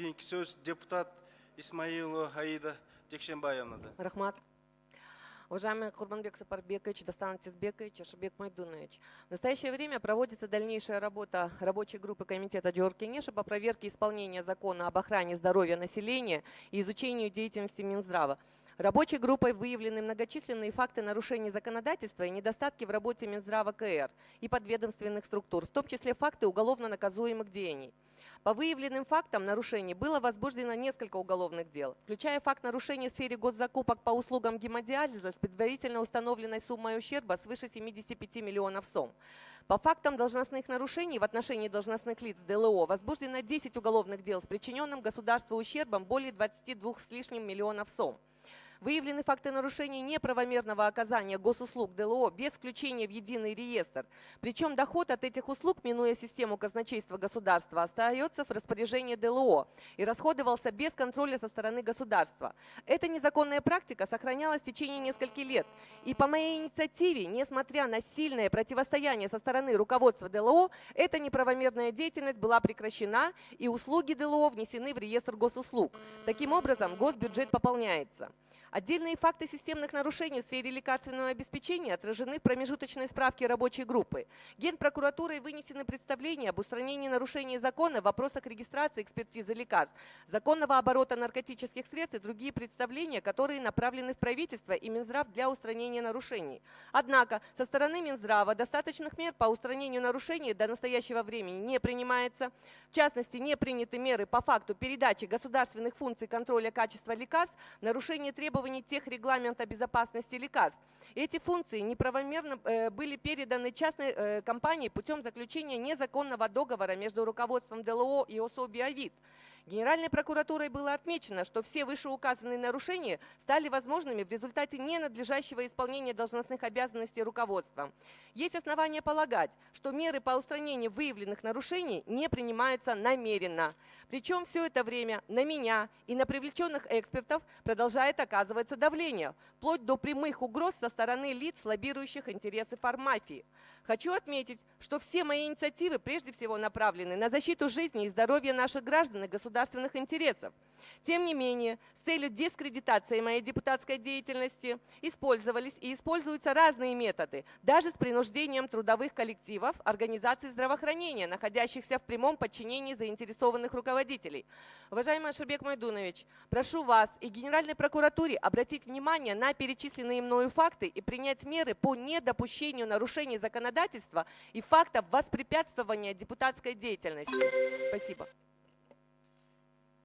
Сөз депутат Исмаилова Аида Джекшенбаевна. Рахмат. Уважаемый Курбанбек Сапарбекович, Дастан Тизбекович, Ашабек Майдунович, в настоящее время проводится дальнейшая работа рабочей группы комитета Джоркинеша по проверке исполнения закона об охране здоровья населения и изучению деятельности Минздрава. Рабочей группой выявлены многочисленные факты нарушений законодательства и недостатки в работе Минздрава КР и подведомственных структур, в том числе факты уголовно наказуемых деяний. По выявленным фактам нарушений было возбуждено несколько уголовных дел, включая факт нарушений в сфере госзакупок по услугам гемодиализа с предварительно установленной суммой ущерба свыше 75 миллионов сом. По фактам должностных нарушений в отношении должностных лиц ДЛО возбуждено 10 уголовных дел с причиненным государству ущербом более 22 с лишним миллионов сом. Выявлены факты нарушений неправомерного оказания госуслуг ДЛО без включения в единый реестр. Причем доход от этих услуг, минуя систему казначейства государства, остается в распоряжении ДЛО и расходовался без контроля со стороны государства. Эта незаконная практика сохранялась в течение нескольких лет. И по моей инициативе, несмотря на сильное противостояние со стороны руководства ДЛО, эта неправомерная деятельность была прекращена и услуги ДЛО внесены в реестр госуслуг. Таким образом, госбюджет пополняется. Отдельные факты системных нарушений в сфере лекарственного обеспечения отражены в промежуточной справке рабочей группы. Генпрокуратурой вынесены представления об устранении нарушений закона в вопросах регистрации экспертизы лекарств, законного оборота наркотических средств и другие представления, которые направлены в правительство и Минздрав для устранения нарушений. Однако со стороны Минздрава достаточных мер по устранению нарушений до настоящего времени не принимается. В частности, не приняты меры по факту передачи государственных функций контроля качества лекарств, нарушение требований тех регламента безопасности лекарств. Эти функции неправомерно были переданы частной компании путем заключения незаконного договора между руководством ДЛО и ОСО «Биовид». Генеральной прокуратурой было отмечено, что все вышеуказанные нарушения стали возможными в результате ненадлежащего исполнения должностных обязанностей руководства. Есть основания полагать, что меры по устранению выявленных нарушений не принимаются намеренно. Причем все это время на меня и на привлеченных экспертов продолжает оказываться давление, вплоть до прямых угроз со стороны лиц, лоббирующих интересы фармафии. Хочу отметить, что все мои инициативы прежде всего направлены на защиту жизни и здоровья наших граждан и государственных интересов. Тем не менее, с целью дискредитации моей депутатской деятельности использовались и используются разные методы, даже с принуждением трудовых коллективов, организаций здравоохранения, находящихся в прямом подчинении заинтересованных руководителей. Уважаемый Ашабек Майдунович, прошу вас и Генеральной прокуратуре обратить внимание на перечисленные мною факты и принять меры по недопущению нарушений законодательства и фактов воспрепятствования депутатской деятельности. Спасибо.